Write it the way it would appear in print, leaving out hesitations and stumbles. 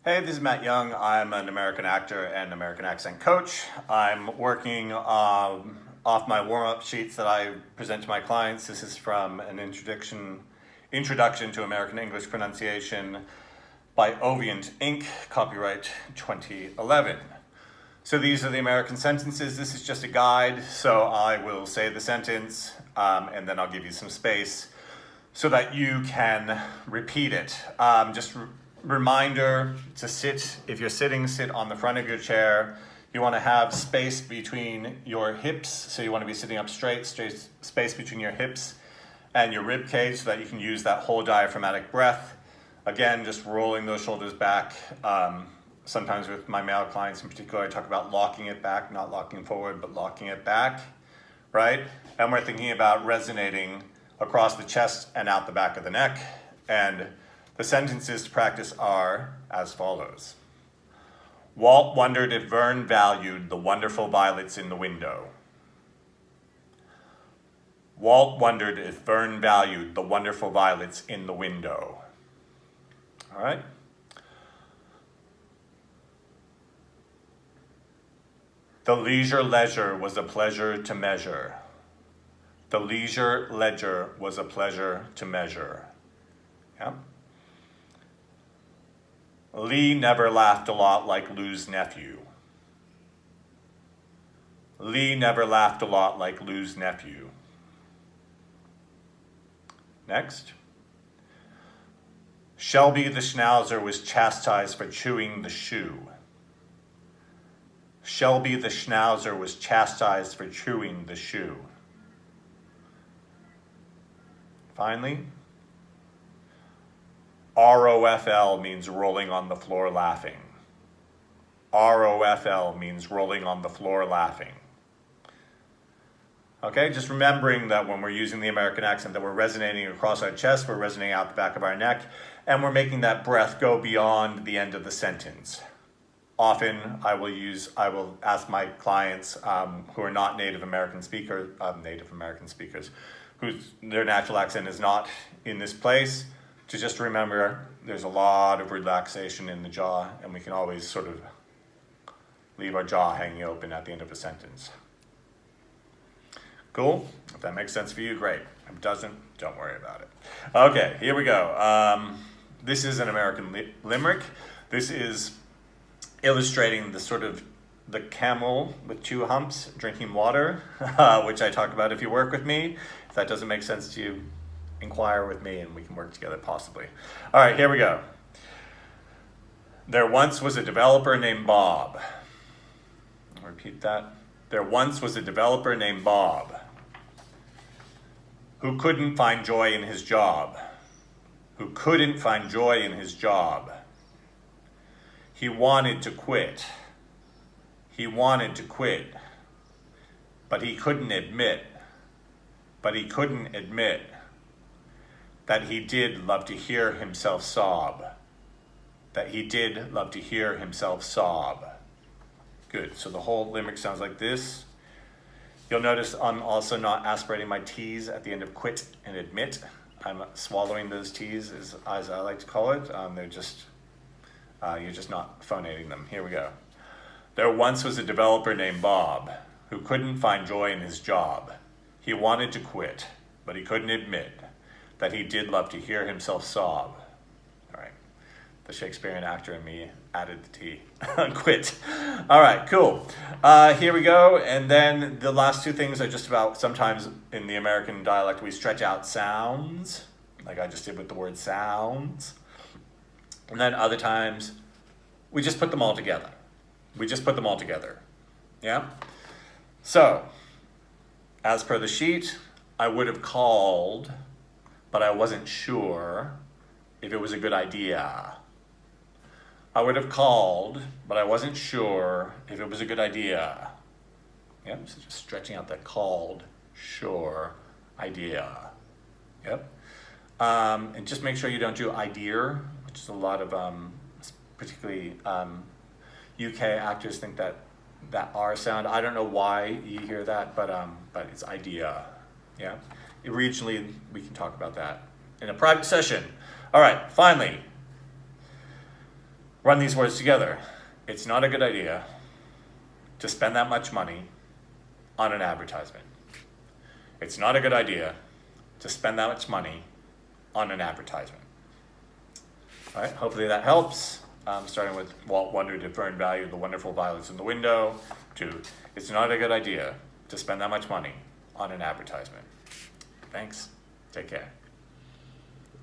Hey, this is Matt Young. I'm an American actor and American accent coach. I'm working off my warm-up sheets that I present to my clients. This is from an introduction to American English pronunciation by Ovient Inc., copyright 2011. So these are the American sentences. This is just a guide, so I will say the sentence and then I'll give you some space so that you can repeat it. Reminder to sit, if you're sitting, sit on the front of your chair. You want to have space between your hips, so you want to be sitting up straight space between your hips and your rib cage so that you can use that whole diaphragmatic breath. Again, just rolling those shoulders back. Sometimes with my male clients in particular, I talk about locking it back, not locking forward, but locking it back, right? And we're thinking about resonating across the chest and out the back of the neck. And the sentences to practice are as follows. Walt wondered if Vern valued the wonderful violets in the window. Walt wondered if Vern valued the wonderful violets in the window. All right? The leisure was a pleasure to measure. The leisure ledger was a pleasure to measure. Yeah? Lee never laughed a lot like Lou's nephew. Lee never laughed a lot like Lou's nephew. Next. Shelby the Schnauzer was chastised for chewing the shoe. Shelby the Schnauzer was chastised for chewing the shoe. Finally, ROFL means rolling on the floor laughing. ROFL means rolling on the floor laughing. Okay, just remembering that when we're using the American accent that we're resonating across our chest, we're resonating out the back of our neck, and we're making that breath go beyond the end of the sentence. Often I will ask my clients who are not Native American speakers, whose their natural accent is not in this place, to just remember there's a lot of relaxation in the jaw, and we can always sort of leave our jaw hanging open at the end of a sentence. Cool? If that makes sense for you, great. If it doesn't, don't worry about it. Okay, here we go. This is an American limerick. This is illustrating the camel with two humps drinking water, which I talk about if you work with me. If that doesn't make sense to you, inquire with me and we can work together possibly. All right, here we go. There once was a developer named Bob. I'll repeat that. There once was a developer named Bob who couldn't find joy in his job. Who couldn't find joy in his job. He wanted to quit. He wanted to quit. But he couldn't admit that he did love to hear himself sob. That he did love to hear himself sob. Good, so the whole limerick sounds like this. You'll notice I'm also not aspirating my T's at the end of quit and admit. I'm swallowing those T's, as I like to call it. They're just, you're just not phonating them. Here we go. There once was a developer named Bob who couldn't find joy in his job. He wanted to quit, but he couldn't admit that he did love to hear himself sob. All right, the Shakespearean actor in me added the T. Quit. All right, cool. Here we go, and then the last two things are just about, sometimes in the American dialect we stretch out sounds, like I just did with the word sounds. And then other times we just put them all together. We just put them all together, yeah? So, as per the sheet, I would have called, but I wasn't sure if it was a good idea. I would have called, but I wasn't sure if it was a good idea. Yep, so just stretching out that called, sure, idea. Yep. And just make sure you don't do idea, which is a lot of, particularly UK actors think that R sound. I don't know why you hear that, but it's idea. Yeah. Regionally, we can talk about that in a private session. All right, finally. run these words together. It's not a good idea to spend that much money on an advertisement. It's not a good idea to spend that much money on an advertisement. All right, hopefully that helps. Starting with Walt wondered if Vern valued the wonderful violets in the window, to it's not a good idea to spend that much money on an advertisement. Thanks. Take care.